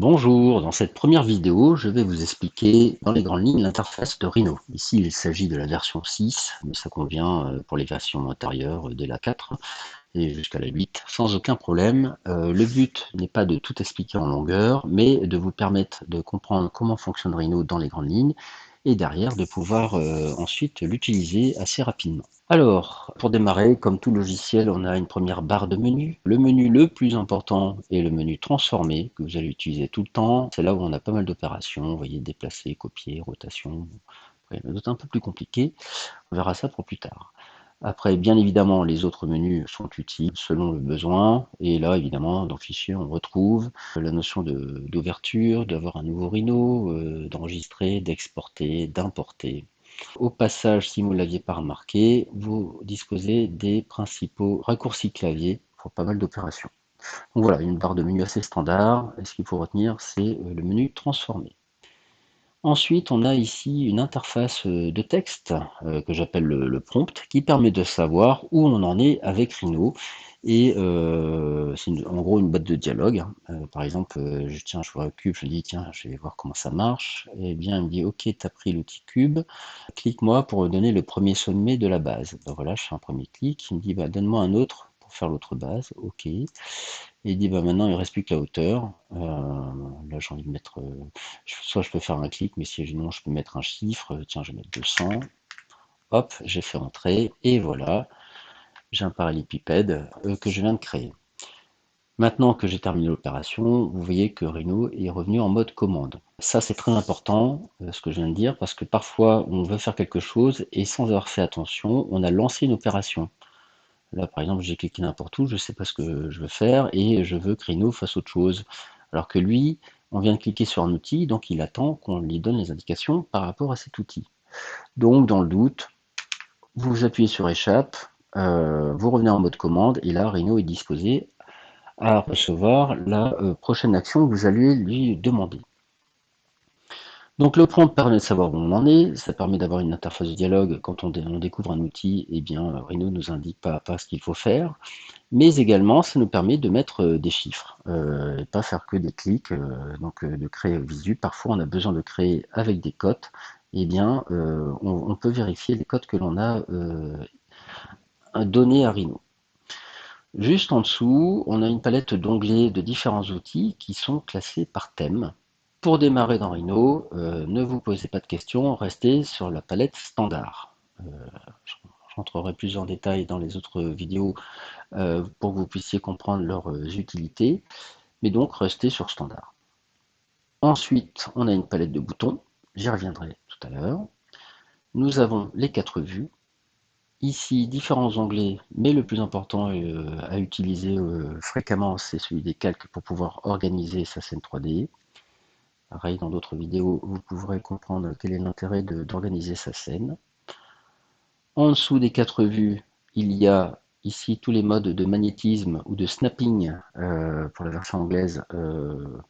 Bonjour, dans cette première vidéo, je vais vous expliquer dans les grandes lignes l'interface de Rhino. Ici, il s'agit de la version 6, mais ça convient pour les versions antérieures dès la 4 et jusqu'à la 8 sans aucun problème. Le but n'est pas de tout expliquer en longueur, mais de vous permettre de comprendre comment fonctionne Rhino dans les grandes lignes et derrière de pouvoir ensuite l'utiliser assez rapidement. Alors, pour démarrer, comme tout logiciel, on a une première barre de menu. Le menu le plus important est le menu transformé, que vous allez utiliser tout le temps. C'est là où on a pas mal d'opérations, vous voyez, déplacer, copier, rotation. Il y en a d'autres un peu plus compliqués, on verra ça pour plus tard. Après, bien évidemment, les autres menus sont utiles selon le besoin. Et là, évidemment, dans le fichier, on retrouve la notion d'ouverture, d'avoir un nouveau Rhino, d'enregistrer, d'exporter, d'importer. Au passage, si vous ne l'aviez pas remarqué, vous disposez des principaux raccourcis clavier pour pas mal d'opérations. Donc voilà, une barre de menu assez standard. Et ce qu'il faut retenir, c'est le menu transformé. Ensuite, on a ici une interface de texte que j'appelle le prompt, qui permet de savoir où on en est avec Rhino. Et c'est en gros une boîte de dialogue. Par exemple, tiens, je recule, je dis tiens, je vais voir comment ça marche. Et bien, il me dit ok, tu as pris l'outil cube, clique-moi pour donner le premier sommet de la base. Ben voilà, je fais un premier clic. Il me dit bah, donne-moi un autre pour faire l'autre base. Ok. Et il dit bah maintenant il reste plus que la hauteur. Là j'ai envie de mettre, soit je peux faire un clic, mais si non je peux mettre un chiffre. Tiens, je vais mettre 200. Hop, j'ai fait entrer et voilà, j'ai un parallélépipède que je viens de créer. Maintenant que j'ai terminé l'opération, vous voyez que Rhino est revenu en mode commande. Ça c'est très important, ce que je viens de dire, parce que parfois on veut faire quelque chose et sans avoir fait attention, on a lancé une opération. Là, par exemple, j'ai cliqué n'importe où, je ne sais pas ce que je veux faire et je veux que Rhino fasse autre chose. Alors que lui, on vient de cliquer sur un outil, donc il attend qu'on lui donne les indications par rapport à cet outil. Donc, dans le doute, vous appuyez sur échappe, vous revenez en mode commande et là, Rhino est disposé à recevoir la prochaine action que vous allez lui demander. Donc le prompt permet de savoir où on en est, ça permet d'avoir une interface de dialogue quand on découvre un outil, et bien Rhino nous indique pas à pas ce qu'il faut faire. Mais également, ça nous permet de mettre des chiffres, et pas faire que des clics, donc de créer visu. Parfois, on a besoin de créer avec des cotes. Eh bien, on peut vérifier les codes que l'on a donnés à Rhino. Juste en dessous, on a une palette d'onglets de différents outils qui sont classés par thème. Pour démarrer dans Rhino, ne vous posez pas de questions, restez sur la palette standard. J'entrerai plus en détail dans les autres vidéos pour que vous puissiez comprendre leurs utilités, mais donc restez sur standard. Ensuite, on a une palette de boutons, j'y reviendrai tout à l'heure. Nous avons les 4 vues, ici différents onglets, mais le plus important à utiliser fréquemment, c'est celui des calques pour pouvoir organiser sa scène 3D. Pareil, dans d'autres vidéos, vous pourrez comprendre quel est l'intérêt d'organiser sa scène. En dessous des 4 vues, il y a ici tous les modes de magnétisme ou de snapping pour la version anglaise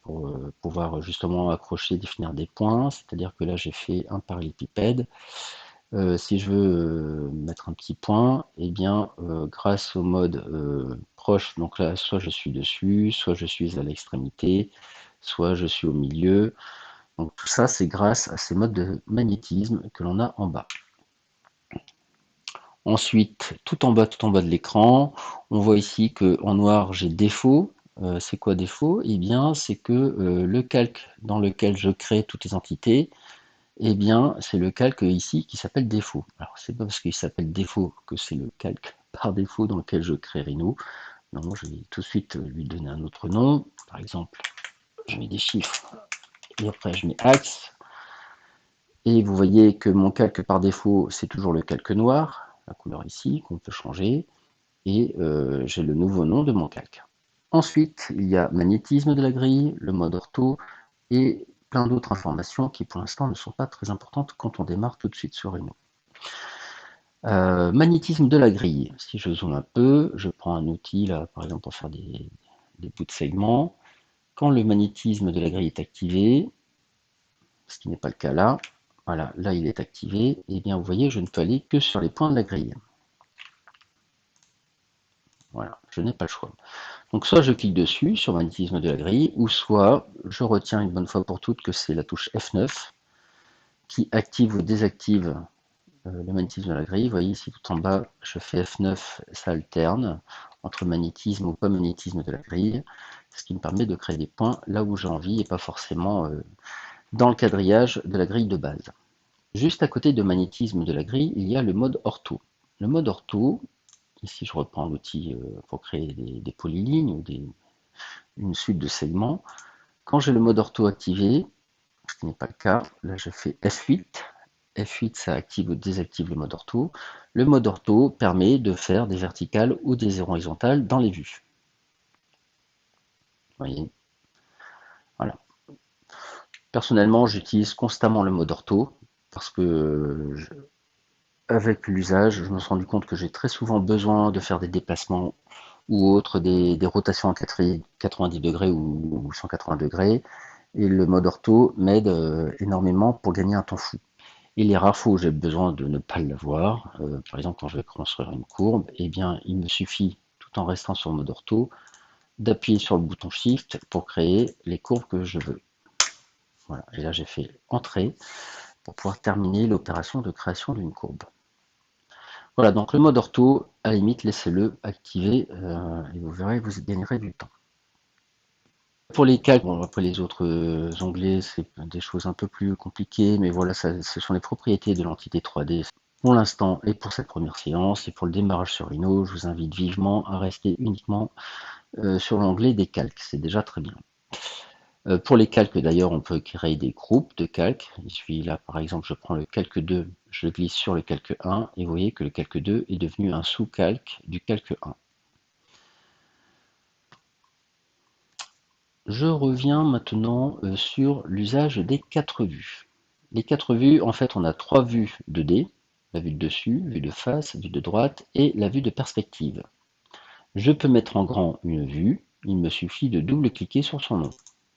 pour pouvoir justement accrocher, définir des points. C'est-à-dire que là j'ai fait un parallélépipède. Si je veux mettre un petit point, eh bien grâce au mode proche, donc là soit je suis dessus, soit je suis à l'extrémité, soit je suis au milieu. Donc tout ça c'est grâce à ces modes de magnétisme que l'on a en bas. Ensuite, tout en bas de l'écran, on voit ici qu'en noir, j'ai défaut. C'est quoi défaut? Eh bien, c'est que le calque dans lequel je crée toutes les entités, eh bien, c'est le calque ici qui s'appelle défaut. Alors, c'est pas parce qu'il s'appelle défaut que c'est le calque par défaut dans lequel je crée Rhino. Non, je vais tout de suite lui donner un autre nom. Par exemple, je mets des chiffres et après je mets axe. Et vous voyez que mon calque par défaut, c'est toujours le calque noir, la couleur ici, qu'on peut changer. Et j'ai le nouveau nom de mon calque. Ensuite, il y a magnétisme de la grille, le mode ortho et plein d'autres informations qui pour l'instant ne sont pas très importantes quand on démarre tout de suite sur Rhino. Magnétisme de la grille, si je zoome un peu, je prends un outil là par exemple pour faire des bouts de segments. Quand le magnétisme de la grille est activé, ce qui n'est pas le cas là, voilà, là il est activé, et bien vous voyez je ne peux aller que sur les points de la grille. Voilà, je n'ai pas le choix. Donc soit je clique dessus sur magnétisme de la grille, ou soit je retiens une bonne fois pour toutes que c'est la touche F9 qui active ou désactive le magnétisme de la grille. Vous voyez ici tout en bas, je fais F9, ça alterne entre magnétisme ou pas magnétisme de la grille, ce qui me permet de créer des points là où j'ai envie et pas forcément dans le quadrillage de la grille de base. Juste à côté de magnétisme de la grille, il y a le mode ortho. Le mode ortho, ici je reprends l'outil pour créer des polylignes ou une suite de segments. Quand j'ai le mode ortho activé, ce qui n'est pas le cas, là je fais F8. F8 ça active ou désactive le mode ortho. Le mode ortho permet de faire des verticales ou des horizontales dans les vues. Vous voyez, voilà. Personnellement, j'utilise constamment le mode ortho parce que avec l'usage, je me suis rendu compte que j'ai très souvent besoin de faire des déplacements ou autres, des rotations à 90 degrés ou 180 degrés. Et le mode ortho m'aide énormément pour gagner un temps fou. Et les rares fois où j'ai besoin de ne pas l'avoir, par exemple quand je vais construire une courbe, eh bien il me suffit, tout en restant sur le mode ortho, d'appuyer sur le bouton Shift pour créer les courbes que je veux. Voilà. Et là j'ai fait Entrée pour pouvoir terminer l'opération de création d'une courbe. Voilà, donc le mode ortho, à la limite, laissez-le activer et vous verrez, vous gagnerez du temps. Pour les calques, bon, après les autres onglets, c'est des choses un peu plus compliquées, mais voilà, ce sont les propriétés de l'entité 3D. Pour l'instant et pour cette première séance et pour le démarrage sur Rhino, je vous invite vivement à rester uniquement sur l'onglet des calques, c'est déjà très bien. Pour les calques d'ailleurs, on peut créer des groupes de calques. Il suffit là par exemple, je prends le calque 2, je le glisse sur le calque 1 et vous voyez que le calque 2 est devenu un sous-calque du calque 1. Je reviens maintenant sur l'usage des 4 vues. Les 4 vues, en fait, on a 3 vues 2D, la vue de dessus, vue de face, vue de droite et la vue de perspective. Je peux mettre en grand une vue, il me suffit de double-cliquer sur son nom,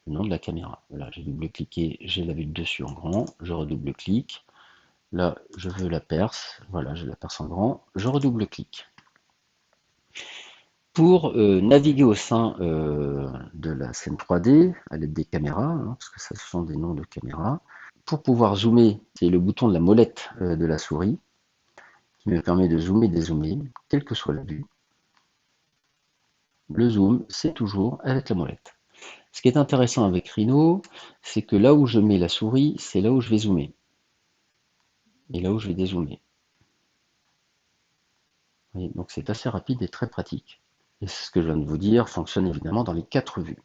le nom de la caméra. Voilà, j'ai double-cliqué, j'ai la vue de dessus en grand, je redouble-clique. Là, je veux la perce, voilà, j'ai la perce en grand, je redouble-clique. Pour naviguer au sein de la scène 3D, à l'aide des caméras, hein, parce que ça ce sont des noms de caméras, pour pouvoir zoomer, c'est le bouton de la molette de la souris qui me permet de zoomer et dézoomer, quelle que soit la vue. Le zoom, c'est toujours avec la molette. Ce qui est intéressant avec Rhino, c'est que là où je mets la souris, c'est là où je vais zoomer. Et là où je vais dézoomer. Et donc c'est assez rapide et très pratique. Et ce que je viens de vous dire fonctionne évidemment dans les 4 vues.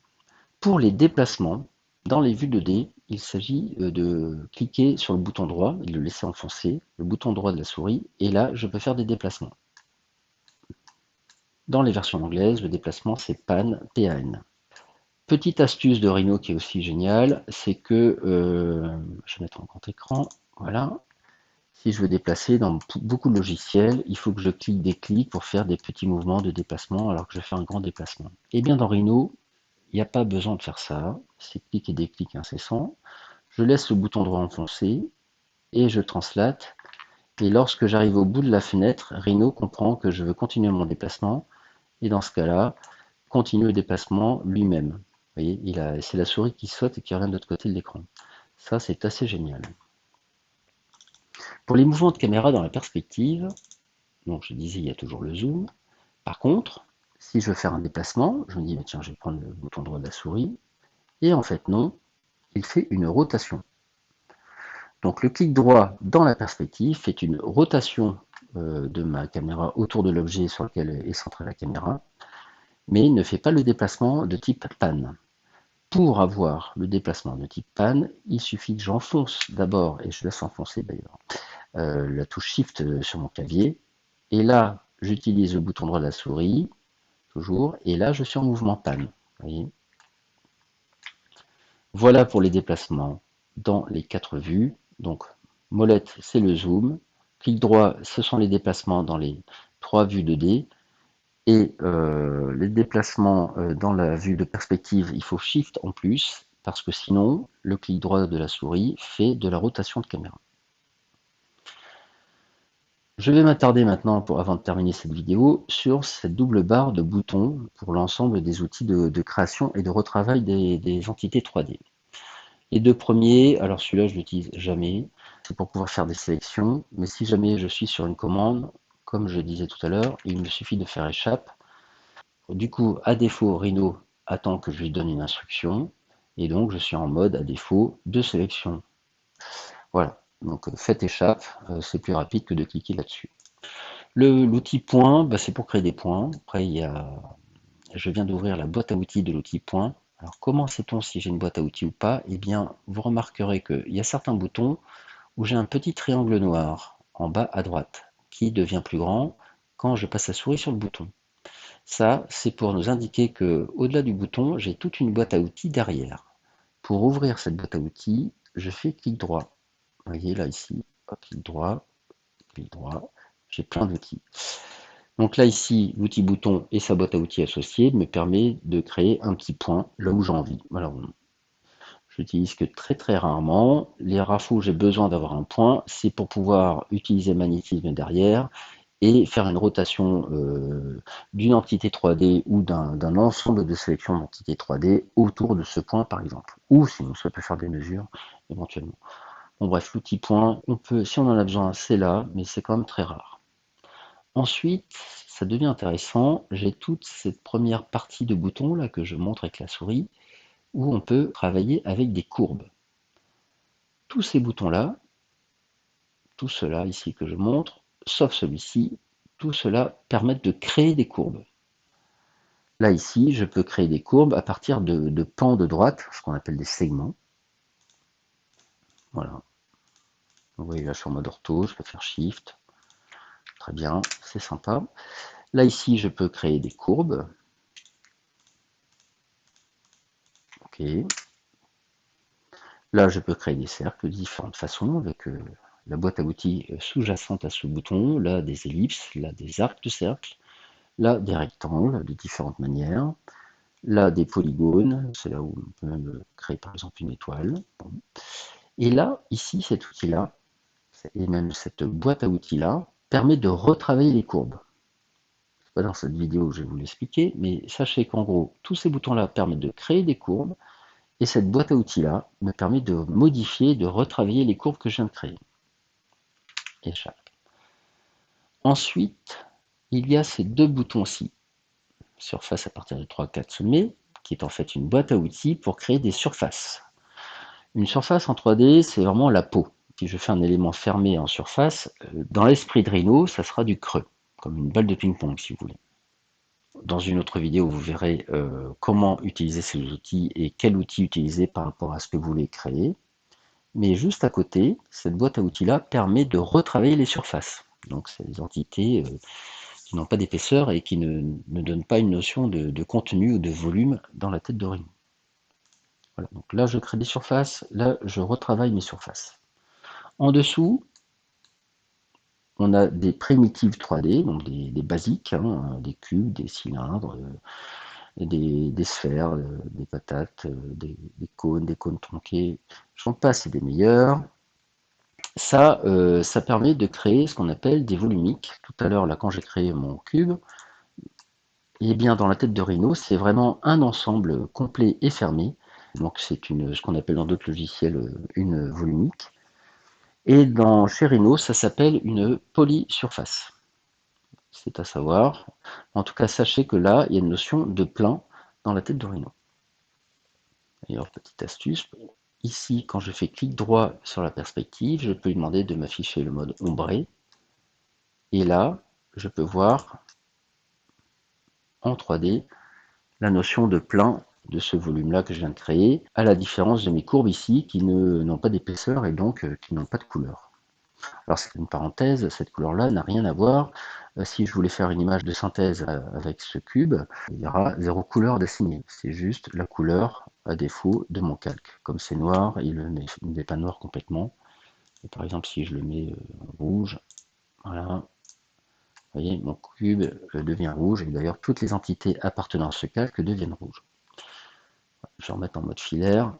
Pour les déplacements, dans les vues 2D, il s'agit de cliquer sur le bouton droit et de le laisser enfoncer, le bouton droit de la souris, et là je peux faire des déplacements. Dans les versions anglaises, le déplacement c'est PAN, P-A-N. Petite astuce de Rhino qui est aussi géniale, c'est que, je vais mettre en grand écran, voilà, si je veux déplacer dans beaucoup de logiciels, il faut que je clique des clics pour faire des petits mouvements de déplacement alors que je fais un grand déplacement. Et bien dans Rhino, il n'y a pas besoin de faire ça, c'est clic et déclic incessant. Je laisse le bouton droit enfoncé et je translate. Et lorsque j'arrive au bout de la fenêtre, Rhino comprend que je veux continuer mon déplacement et dans ce cas-là, continue le déplacement lui-même. Vous voyez, c'est la souris qui saute et qui revient de l'autre côté de l'écran. Ça, c'est assez génial. Pour les mouvements de caméra dans la perspective, donc je disais, il y a toujours le zoom. Par contre, si je veux faire un déplacement, je me dis, tiens, je vais prendre le bouton droit de la souris. Et en fait, non, il fait une rotation. Donc le clic droit dans la perspective fait une rotation de ma caméra autour de l'objet sur lequel est centrée la caméra, mais il ne fait pas le déplacement de type pan. Pour avoir le déplacement de type pan, il suffit que j'enfonce d'abord, et je laisse enfoncer d'ailleurs, la touche Shift sur mon clavier, et là j'utilise le bouton droit de la souris, toujours, et là je suis en mouvement pan. Voyez, voilà pour les déplacements dans les 4 vues. Donc molette c'est le zoom, clic droit ce sont les déplacements dans les 3 vues 2D, et les déplacements dans la vue de perspective, il faut Shift en plus, parce que sinon, le clic droit de la souris fait de la rotation de caméra. Je vais m'attarder maintenant, avant de terminer cette vidéo, sur cette double barre de boutons pour l'ensemble des outils de création et de retravail des entités 3D. Les deux premiers, alors celui-là je l'utilise jamais, c'est pour pouvoir faire des sélections, mais si jamais je suis sur une commande, comme je disais tout à l'heure, il me suffit de faire échappe. Du coup, à défaut, Rhino attend que je lui donne une instruction, et donc je suis en mode à défaut de sélection. Voilà, donc faites échappe, c'est plus rapide que de cliquer là-dessus. L'outil point, bah, c'est pour créer des points. Après, je viens d'ouvrir la boîte à outils de l'outil point. Alors, comment sait-on si j'ai une boîte à outils ou pas? Eh bien, vous remarquerez qu'il y a certains boutons où j'ai un petit triangle noir en bas à droite qui devient plus grand quand je passe la souris sur le bouton. Ça, c'est pour nous indiquer que, au-delà du bouton, j'ai toute une boîte à outils derrière. Pour ouvrir cette boîte à outils, je fais clic droit. Vous voyez là ici, hop, clic droit, j'ai plein d'outils. Donc là ici, l'outil bouton et sa boîte à outils associée me permet de créer un petit point là où j'ai envie. Voilà, je n'utilise que très rarement. Les rares où j'ai besoin d'avoir un point, c'est pour pouvoir utiliser le magnétisme derrière et faire une rotation d'une entité 3D ou d'un ensemble de sélection d'entités 3D autour de ce point par exemple. Ou sinon ça peut faire des mesures éventuellement. Bon bref, l'outil point, on peut, si on en a besoin, c'est là, mais c'est quand même très rare. Ensuite, ça devient intéressant, j'ai toute cette première partie de boutons là que je montre avec la souris, où on peut travailler avec des courbes. Tous ces boutons-là, tout cela ici que je montre, sauf celui-ci, tout cela permettent de créer des courbes. Là ici, je peux créer des courbes à partir de pans de droite, ce qu'on appelle des segments. Voilà. Vous voyez là, je suis en mode ortho, je peux faire Shift. Très bien, c'est sympa. Là ici, je peux créer des courbes. Ok. Là, je peux créer des cercles de différentes façons avec la boîte à outils sous-jacente à ce bouton. Là, des ellipses, là, des arcs de cercle. Là, des rectangles de différentes manières. Là, des polygones. C'est là où on peut même créer par exemple une étoile. Bon. Et là, ici, cet outil-là, et même cette boîte à outils-là, permet de retravailler les courbes. C'est pas dans cette vidéo que je vais vous l'expliquer, mais sachez qu'en gros, tous ces boutons-là permettent de créer des courbes. Et cette boîte à outils-là me permet de modifier, de retravailler les courbes que je viens de créer. Échappe. Ensuite, il y a ces deux boutons-ci, surface à partir de 3-4 sommets, qui est en fait une boîte à outils pour créer des surfaces. Une surface en 3D, c'est vraiment la peau. Si je fais un élément fermé en surface, dans l'esprit de Rhino, ça sera du creux, comme une balle de ping-pong si vous voulez. Dans une autre vidéo, vous verrez comment utiliser ces outils et quel outil utiliser par rapport à ce que vous voulez créer. Mais juste à côté, cette boîte à outils-là permet de retravailler les surfaces. Donc c'est des entités qui n'ont pas d'épaisseur et qui ne donnent pas une notion de contenu ou de volume dans la tête de Rhino. Voilà, donc là je crée des surfaces, là je retravaille mes surfaces. En dessous, on a des primitives 3D, donc des basiques, hein, des cubes, des cylindres, des sphères, des patates, des cônes tronqués. J'en passe, c'est des meilleurs. Ça permet de créer ce qu'on appelle des volumiques. Tout à l'heure, là, quand j'ai créé mon cube, eh bien, dans la tête de Rhino, c'est vraiment un ensemble complet et fermé. Donc, c'est ce qu'on appelle dans d'autres logiciels une volumique. Et chez Rhino, ça s'appelle une polysurface. C'est à savoir. En tout cas, sachez que là, il y a une notion de plein dans la tête de Rhino. D'ailleurs, petite astuce, ici, quand je fais clic droit sur la perspective, je peux lui demander de m'afficher le mode ombré. Et là, je peux voir en 3D la notion de plein de ce volume-là que je viens de créer, à la différence de mes courbes ici qui n'ont pas d'épaisseur et donc qui n'ont pas de couleur. Alors c'est une parenthèse, cette couleur-là n'a rien à voir. Si je voulais faire une image de synthèse avec ce cube, il y aura zéro couleur dessinée. C'est juste la couleur à défaut de mon calque. Comme c'est noir, il n'est pas noir complètement. Et par exemple, si je le mets rouge, voilà, vous voyez, mon cube devient rouge, et d'ailleurs toutes les entités appartenant à ce calque deviennent rouges. Je vais remettre en mode filaire.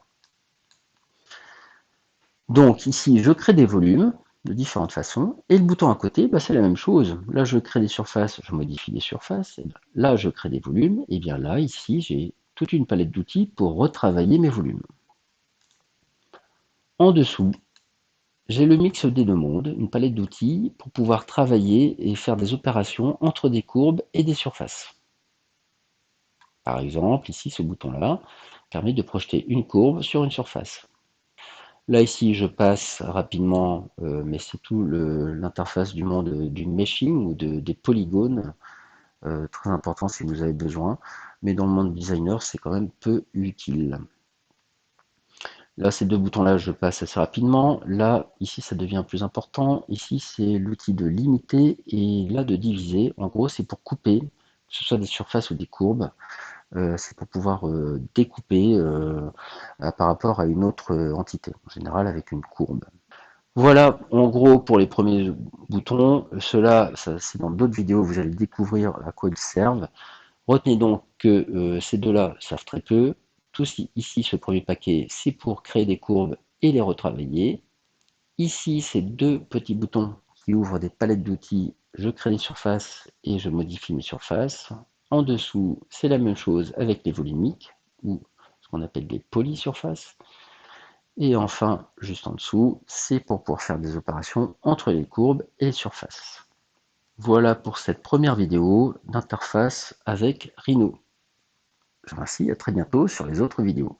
Donc ici, je crée des volumes. de différentes façons. Et le bouton à côté, bah, c'est la même chose. Là, je crée des surfaces, je modifie les surfaces. Et là, je crée des volumes. Et bien là, ici, j'ai toute une palette d'outils pour retravailler mes volumes. En dessous, j'ai le mix des deux mondes, une palette d'outils pour pouvoir travailler et faire des opérations entre des courbes et des surfaces. Par exemple, ici, ce bouton-là permet de projeter une courbe sur une surface. Là, ici, je passe rapidement, mais c'est tout l'interface du monde du meshing ou des polygones, très important si vous avez besoin. Mais dans le monde designer, c'est quand même peu utile. Là, ces deux boutons-là, je passe assez rapidement. Là, ici, ça devient plus important. Ici, c'est l'outil de limiter et là, de diviser. En gros, c'est pour couper, que ce soit des surfaces ou des courbes. C'est pour pouvoir découper par rapport à une autre entité, en général avec une courbe. Voilà, en gros, pour les premiers boutons. Cela, c'est dans d'autres vidéos, vous allez découvrir à quoi ils servent. Retenez donc que ces deux-là servent très peu. Tout ici, ce premier paquet, c'est pour créer des courbes et les retravailler. Ici, ces deux petits boutons qui ouvrent des palettes d'outils. Je crée des surfaces et je modifie mes surfaces. En dessous, c'est la même chose avec les volumiques, ou ce qu'on appelle des polysurfaces. Et enfin, juste en dessous, c'est pour pouvoir faire des opérations entre les courbes et les surfaces. Voilà pour cette première vidéo d'interface avec Rhino. Je vous remercie, à très bientôt sur les autres vidéos.